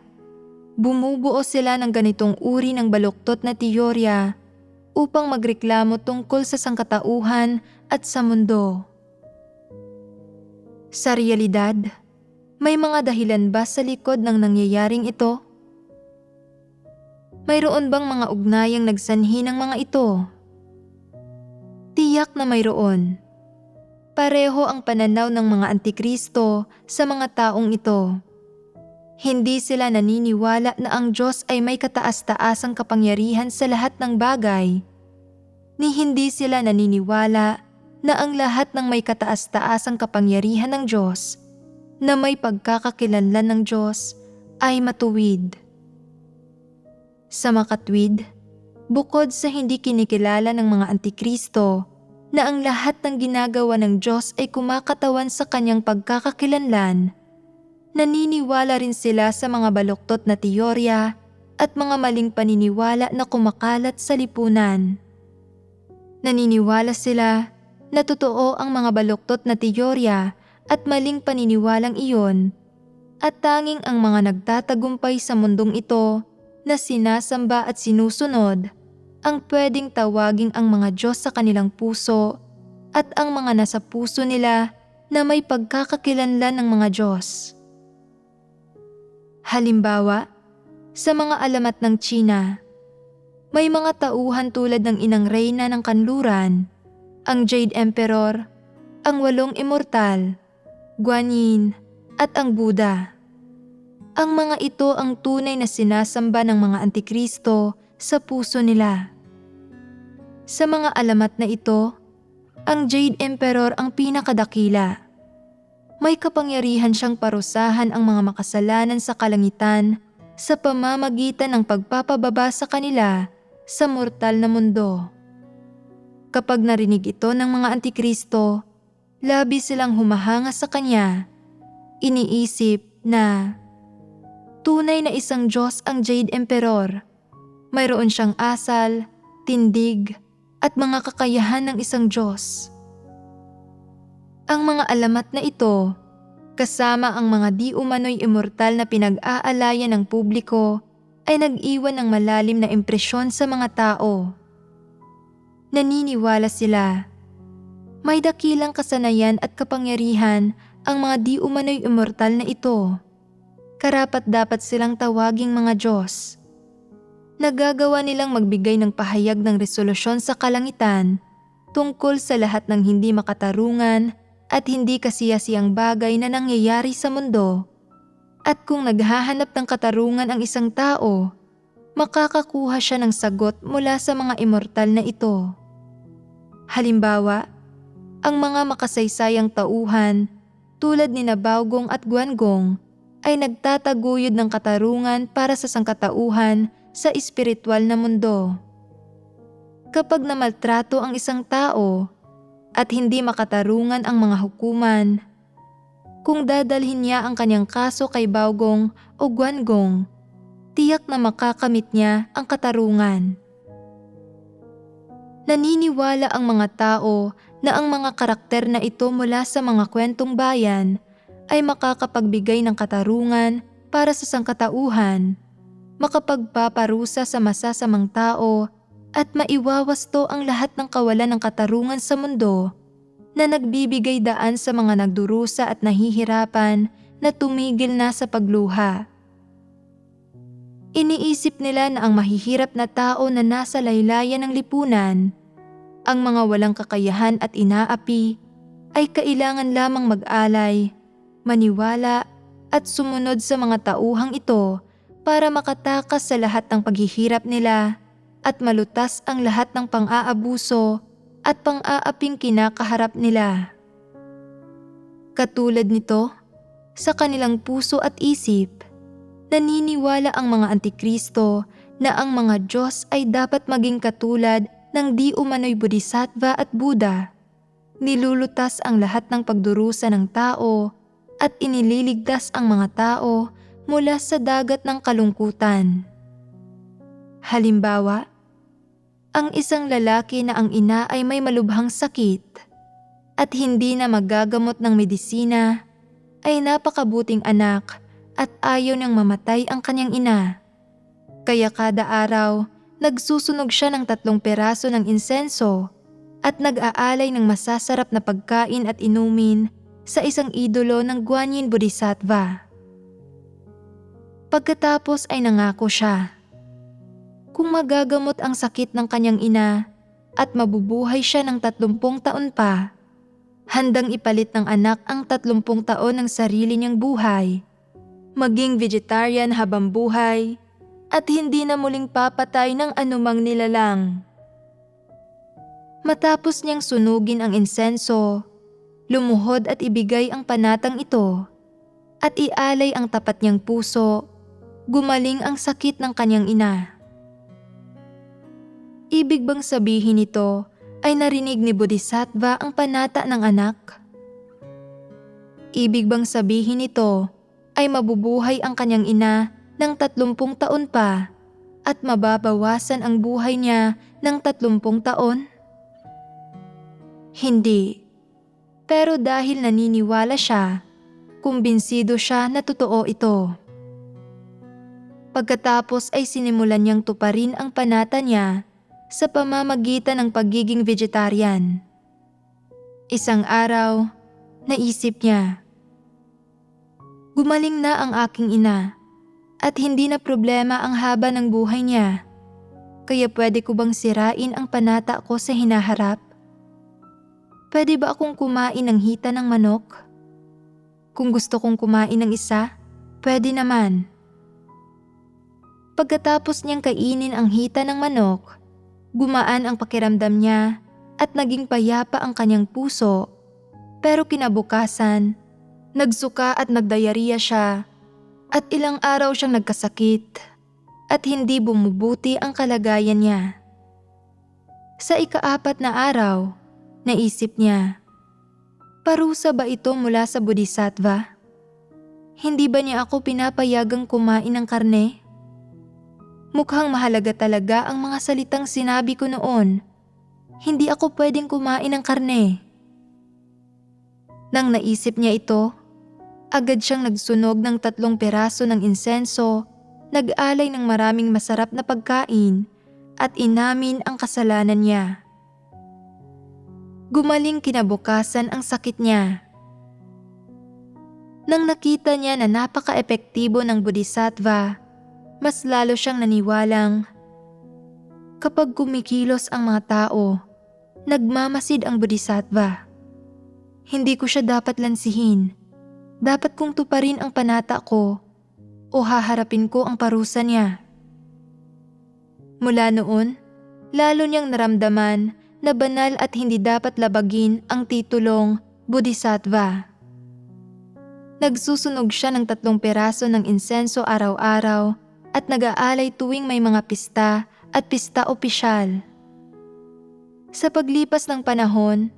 bumubuo sila ng ganitong uri ng baluktot na teorya upang magreklamo tungkol sa sangkatauhan at sa mundo. Sa realidad, may mga dahilan ba sa likod ng nangyayaring ito? Mayroon bang mga ugnayang nagsanhi ng mga ito? Tiyak na mayroon. Pareho ang pananaw ng mga antikristo sa mga taong ito. Hindi sila naniniwala na ang Diyos ay may kataas-taasang kapangyarihan sa lahat ng bagay. Ni hindi sila naniniwala na ang lahat ng may kataas-taasang kapangyarihan ng Diyos na may pagkakakilanlan ng Diyos ay matuwid. Sa makatwid, bukod sa hindi kinikilala ng mga antikristo na ang lahat ng ginagawa ng Diyos ay kumakatawan sa kanyang pagkakakilanlan, naniniwala rin sila sa mga baluktot na teorya at mga maling paniniwala na kumakalat sa lipunan. Naniniwala sila na totoo ang mga baluktot na teorya at maling paniniwalang iyon, at tanging ang mga nagtatagumpay sa mundong ito na sinasamba at sinusunod ang pwedeng tawaging ang mga Diyos sa kanilang puso at ang mga nasa puso nila na may pagkakakilanlan ng mga Diyos. Halimbawa, sa mga alamat ng Tsina, may mga tauhan tulad ng Inang Reyna ng Kanluran, ang Jade Emperor, ang 8 Immortal, Guanyin, at ang Buddha. Ang mga ito ang tunay na sinasamba ng mga antikristo sa puso nila. Sa mga alamat na ito, ang Jade Emperor ang pinakadakila. May kapangyarihan siyang parusahan ang mga makasalanan sa kalangitan sa pamamagitan ng pagpapababa sa kanila sa mortal na mundo. Kapag narinig ito ng mga antikristo, labis silang humahanga sa kanya. Iniisip na tunay na isang Diyos ang Jade Emperor. Mayroon siyang asal, tindig, at mga kakayahan ng isang Diyos. Ang mga alamat na ito, kasama ang mga di umano'y immortal na pinag-aalayan ng publiko, ay nag-iwan ng malalim na impresyon sa mga tao. Naniniwala sila. May dakilang kasanayan at kapangyarihan ang mga di umano'y immortal na ito. Karapat-dapat silang tawaging mga Diyos. Nagagawa nilang magbigay ng pahayag ng resolusyon sa kalangitan tungkol sa lahat ng hindi makatarungan at hindi kasiyasiyang bagay na nangyayari sa mundo. At kung naghahanap ng katarungan ang isang tao, makakakuha siya ng sagot mula sa mga immortal na ito. Halimbawa, ang mga makasaysayang tauhan tulad ni Baogong at Guangong ay nagtataguyod ng katarungan para sa sangkatauhan sa espiritual na mundo. Kapag namaltrato ang isang tao at hindi makatarungan ang mga hukuman, kung dadalhin niya ang kanyang kaso kay Baogong o Guangong, tiyak na makakamit niya ang katarungan. Naniniwala ang mga tao na ang mga karakter na ito mula sa mga kwentong bayan ay makakapagbigay ng katarungan para sa sangkatauhan, makapagpaparusa sa masasamang tao at maiwawasto ang lahat ng kawalan ng katarungan sa mundo na nagbibigay daan sa mga nagdurusa at nahihirapan na tumigil na sa pagluha. Iniisip nila na ang mahihirap na tao na nasa laylayan ng lipunan, ang mga walang kakayahan at inaapi, ay kailangan lamang mag-alay, maniwala at sumunod sa mga tauhang ito para makatakas sa lahat ng paghihirap nila at malutas ang lahat ng pang-aabuso at pang-aaping kinakaharap nila. Katulad nito, sa kanilang puso at isip, naniniwala ang mga antikristo na ang mga Diyos ay dapat maging katulad ng di umano'y Bodhisattva at Buddha. Nilulutas ang lahat ng pagdurusa ng tao at inililigtas ang mga tao mula sa dagat ng kalungkutan. Halimbawa, ang isang lalaki na ang ina ay may malubhang sakit at hindi na magagamot ng medisina ay napakabuting anak at ayaw niyang mamatay ang kanyang ina. Kaya kada araw, nagsusunog siya ng 3 peraso ng insenso at nag-aalay ng masasarap na pagkain at inumin sa isang idolo ng Guanyin Bodhisattva. Pagkatapos ay nangako siya. Kung magagamot ang sakit ng kanyang ina at mabubuhay siya ng 30 taon pa, handang ipalit ng anak ang 30 taon ng sarili niyang buhay, maging vegetarian habang buhay, at hindi na muling papatay ng anumang nilalang. Matapos niyang sunugin ang insenso, lumuhod at ibigay ang panatang ito, at ialay ang tapat niyang puso, gumaling ang sakit ng kanyang ina. Ibig bang sabihin nito ay narinig ni Bodhisattva ang panata ng anak? Ibig bang sabihin nito ay mabubuhay ang kanyang ina ng 30 taon pa at mababawasan ang buhay niya ng 30 taon? Hindi. Pero dahil naniniwala siya, kumbinsido siya na totoo ito. Pagkatapos ay sinimulan niyang tuparin ang panata niya sa pamamagitan ng pagiging vegetarian. Isang araw, naisip niya, gumaling na ang aking ina at hindi na problema ang haba ng buhay niya. Kaya pwede ko bang sirain ang panata ko sa hinaharap? Pwede ba akong kumain ng hita ng manok? Kung gusto kong kumain ng isa, pwede naman. Pagkatapos niyang kainin ang hita ng manok, gumaan ang pakiramdam niya at naging payapa ang kanyang puso. Pero kinabukasan, nagsuka at nagdayariya siya at ilang araw siyang nagkasakit at hindi bumubuti ang kalagayan niya. Sa ika-4 na araw, naisip niya, parusa ba ito mula sa Bodhisattva? Hindi ba niya ako pinapayagang kumain ng karne? Mukhang mahalaga talaga ang mga salitang sinabi ko noon. Hindi ako pwedeng kumain ng karne. Nang naisip niya ito, agad siyang nagsunog ng 3 peraso ng insenso, nag-alay ng maraming masarap na pagkain at inamin ang kasalanan niya. Gumaling kinabukasan ang sakit niya. Nang nakita niya na napaka-epektibo ng Bodhisattva, mas lalo siyang naniwalang kapag kumikilos ang mga tao, nagmamasid ang Bodhisattva. Hindi ko siya dapat lansihin. Dapat kong tuparin ang panata ko o haharapin ko ang parusa niya. Mula noon, lalo niyang naramdaman na banal at hindi dapat labagin ang titulong Bodhisattva. Nagsusunog siya ng 3 peraso ng insenso araw-araw at nag-aalay tuwing may mga pista at pista opisyal. Sa paglipas ng panahon,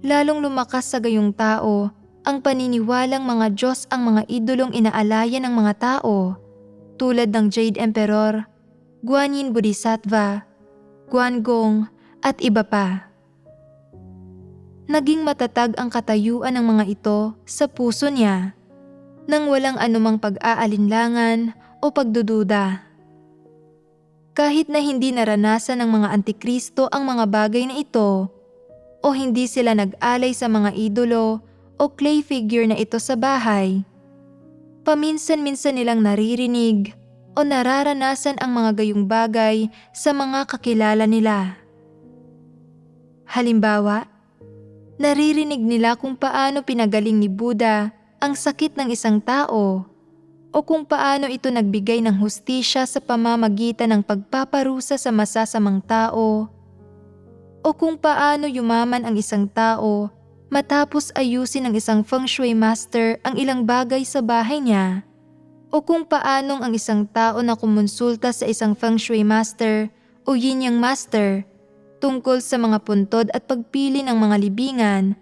lalong lumakas sa gayong tao ang paniniwalang mga Diyos ang mga idolong inaalaya ng mga tao tulad ng Jade Emperor, Guanyin Bodhisattva, Guangong at iba pa. Naging matatag ang katayuan ng mga ito sa puso niya nang walang anumang pag-aalinlangan o pagdududa. Kahit na hindi naranasan ng mga antikristo ang mga bagay na ito o hindi sila nag-alay sa mga idolo o clay figure na ito sa bahay, paminsan-minsan nilang naririnig o nararanasan ang mga gayong bagay sa mga kakilala nila. Halimbawa, naririnig nila kung paano pinagaling ni Buddha ang sakit ng isang tao o kung paano ito nagbigay ng hustisya sa pamamagitan ng pagpaparusa sa masasamang tao o kung paano yumaman ang isang tao matapos ayusin ng isang feng shui master ang ilang bagay sa bahay niya o kung paanong ang isang tao na kumonsulta sa isang feng shui master o yin yang master tungkol sa mga puntod at pagpili ng mga libingan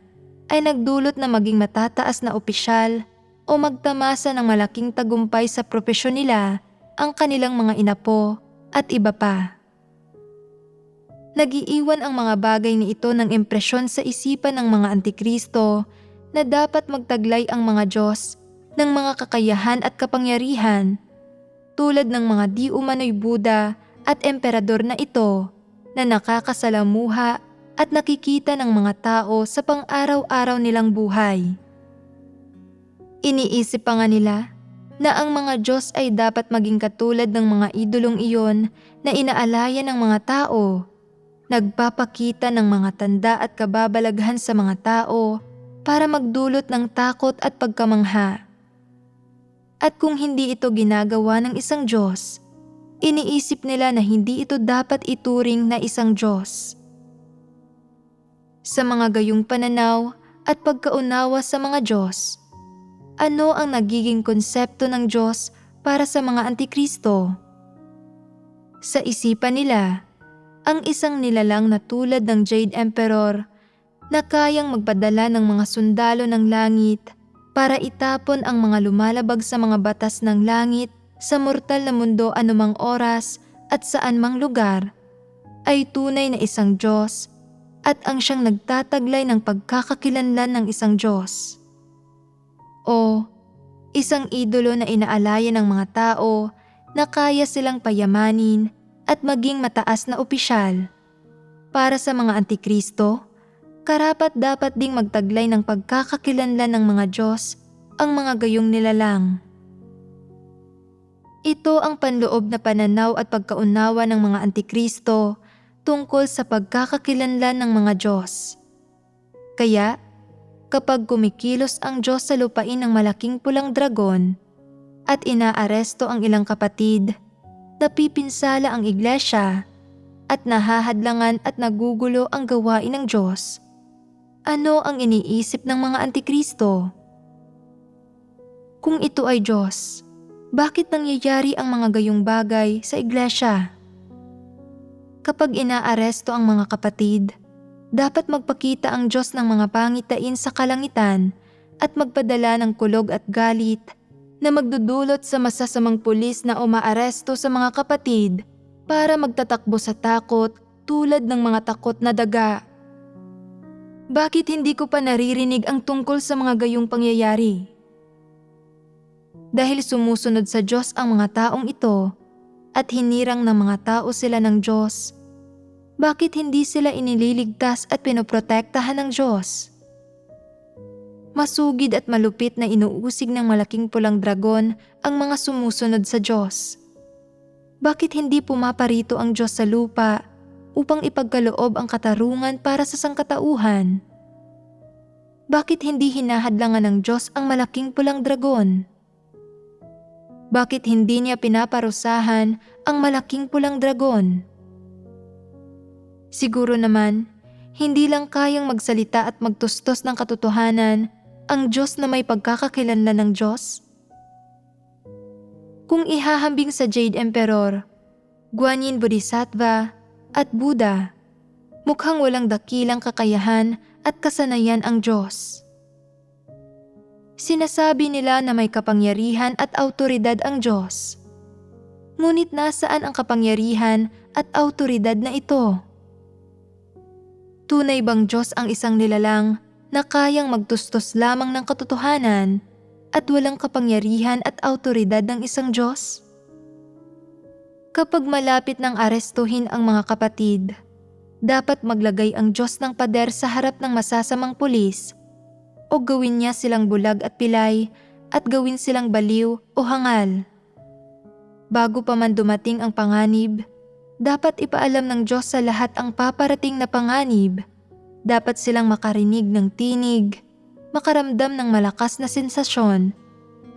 ay nagdulot na maging matataas na opisyal o magtamasa ng malaking tagumpay sa propesyon nila ang kanilang mga inapo at iba pa. Nagiiwan ang mga bagay ni ito ng impresyon sa isipan ng mga antikristo na dapat magtaglay ang mga Diyos ng mga kakayahan at kapangyarihan tulad ng mga di umano'y Buddha at emperador na ito na nakakasalamuha at nakikita ng mga tao sa pang-araw-araw nilang buhay. Iniisip pa nga nila na ang mga Diyos ay dapat maging katulad ng mga idolong iyon na inaalaya ng mga tao, nagpapakita ng mga tanda at kababalaghan sa mga tao para magdulot ng takot at pagkamangha. At kung hindi ito ginagawa ng isang Diyos, iniisip nila na hindi ito dapat ituring na isang Diyos. Sa mga gayong pananaw at pagkaunawa sa mga Diyos, ano ang nagiging konsepto ng Diyos para sa mga Antikristo? Sa isipan nila, ang isang nilalang na tulad ng Jade Emperor na kayang magpadala ng mga sundalo ng langit para itapon ang mga lumalabag sa mga batas ng langit sa mortal na mundo anumang oras at saan mang lugar, ay tunay na isang Diyos at ang siyang nagtataglay ng pagkakakilanlan ng isang Diyos. O isang idolo na inaalaya ng mga tao na kaya silang payamanin at maging mataas na opisyal. Para sa mga Antikristo, karapat-dapat ding magtaglay ng pagkakakilanlan ng mga Diyos ang mga gayong nilalang. Ito ang panloob na pananaw at pagkaunawa ng mga Antikristo tungkol sa pagkakakilanlan ng mga Diyos. Kaya, kapag kumikilos ang Diyos sa lupain ng malaking pulang dragon at inaaresto ang ilang kapatid, napipinsala ang iglesia at nahahadlangan at nagugulo ang gawain ng Diyos, ano ang iniisip ng mga Antikristo? Kung ito ay Diyos, bakit nangyayari ang mga gayong bagay sa iglesia? Kapag inaaresto ang mga kapatid, dapat magpakita ang Diyos ng mga pangitain sa kalangitan at magpadala ng kulog at galit na magdudulot sa masasamang pulis na umaaresto sa mga kapatid para magtatakbo sa takot tulad ng mga takot na daga. Bakit hindi ko pa naririnig ang tungkol sa mga gayong pangyayari? Dahil sumusunod sa Diyos ang mga taong ito at hinirang ng mga tao sila ng Diyos, bakit hindi sila inililigtas at pinoprotektahan ng Diyos? Masugid at malupit na inuusig ng malaking pulang dragon ang mga sumusunod sa Diyos. Bakit hindi pumaparito ang Diyos sa lupa upang ipagkaloob ang katarungan para sa sangkatauhan? Bakit hindi hinahadlangan ng Diyos ang malaking pulang dragon? Bakit hindi niya pinaparusahan ang malaking pulang dragon? Siguro naman, hindi lang kayang magsalita at magtustos ng katotohanan ang Diyos na may pagkakakilanlan ng Diyos? Kung ihahambing sa Jade Emperor, Guanyin Bodhisattva at Buddha, mukhang walang dakilang kakayahan at kasanayan ang Diyos. Sinasabi nila na may kapangyarihan at awtoridad ang Diyos. Ngunit nasaan ang kapangyarihan at awtoridad na ito? Tunay bang Diyos ang isang nilalang na kayang magtustos lamang ng katotohanan at walang kapangyarihan at awtoridad ng isang Diyos? Kapag malapit ng arestuhin ang mga kapatid, dapat maglagay ang Diyos ng pader sa harap ng masasamang pulis o gawin niya silang bulag at pilay at gawin silang baliw o hangal. Bago pa man dumating ang panganib, dapat ipaalam ng Diyos sa lahat ang paparating na panganib. Dapat silang makarinig ng tinig, makaramdam ng malakas na sensasyon,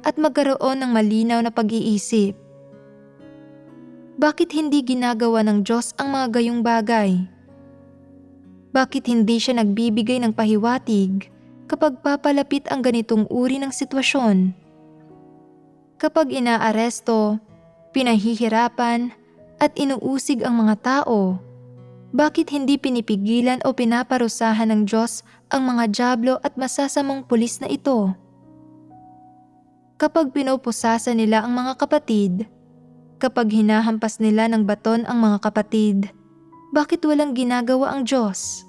at magkaroon ng malinaw na pag-iisip. Bakit hindi ginagawa ng Diyos ang mga gayong bagay? Bakit hindi siya nagbibigay ng pahiwatig kapag papalapit ang ganitong uri ng sitwasyon? Kapag inaaresto, pinahihirapan, at inuusig ang mga tao, bakit hindi pinipigilan o pinaparusahan ng Diyos ang mga dyablo at masasamang pulis na ito? Kapag pinupusasa nila ang mga kapatid, kapag hinahampas nila ng baton ang mga kapatid, bakit walang ginagawa ang Diyos?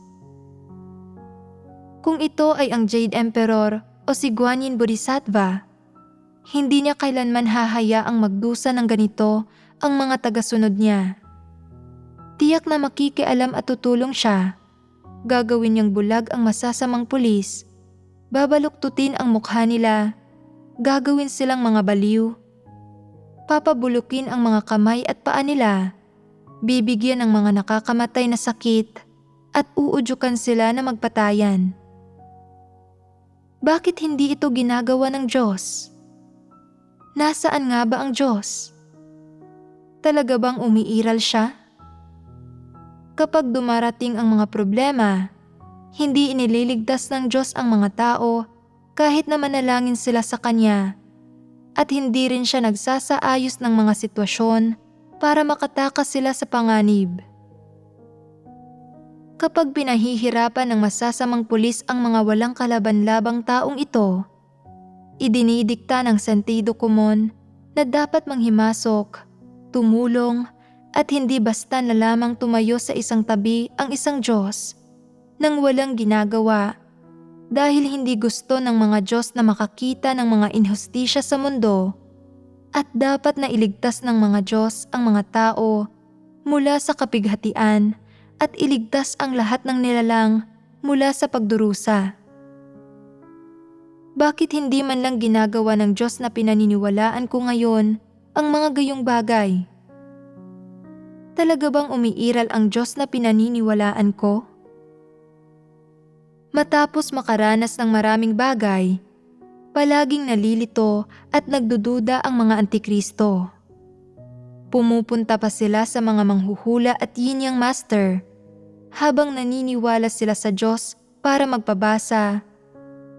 Kung ito ay ang Jade Emperor o si Guanyin Bodhisattva, hindi niya kailanman hahayaang magdusa ng ganito ang mga tagasunod niya. Tiyak na makikialam at tutulong siya. Gagawin niyang bulag ang masasamang pulis. Babaluktutin ang mukha nila. Gagawin silang mga baliw. Papabulukin ang mga kamay at paa nila. Bibigyan ng mga nakakamatay na sakit at uudyukan sila na magpatayan. Bakit hindi ito ginagawa ng Diyos? Nasaan nga ba ang Diyos? Talaga bang umiiral siya? Kapag dumarating ang mga problema, hindi inililigtas ng Diyos ang mga tao kahit na manalangin sila sa Kanya, at hindi rin siya nagsasaayos ng mga sitwasyon para makatakas sila sa panganib. Kapag pinahihirapan ng masasamang pulis ang mga walang kalaban-labang taong ito, idinidikta ng sentido komon na dapat manghimasok, tumulong, at hindi basta na lamang tumayo sa isang tabi ang isang Diyos nang walang ginagawa dahil hindi gusto ng mga Diyos na makakita ng mga inhustisya sa mundo, at dapat na iligtas ng mga Diyos ang mga tao mula sa kapighatian at iligtas ang lahat ng nilalang mula sa pagdurusa. Bakit hindi man lang ginagawa ng Diyos na pinaniniwalaan ko ngayon ang mga gayong bagay? Talaga bang umiiral ang Diyos na pinaniniwalaan ko? Matapos makaranas ng maraming bagay, palaging nalilito at nagdududa ang mga antikristo. Pumupunta pa sila sa mga manghuhula at yinyang master habang naniniwala sila sa Diyos para magpabasa,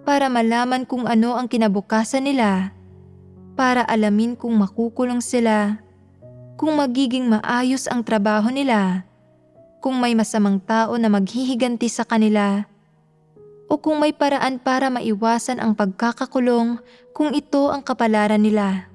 para malaman kung ano ang kinabukasan nila, para alamin kung makukulong sila, kung magiging maayos ang trabaho nila, kung may masamang tao na maghihiganti sa kanila, o kung may paraan para maiwasan ang pagkakakulong kung ito ang kapalaran nila.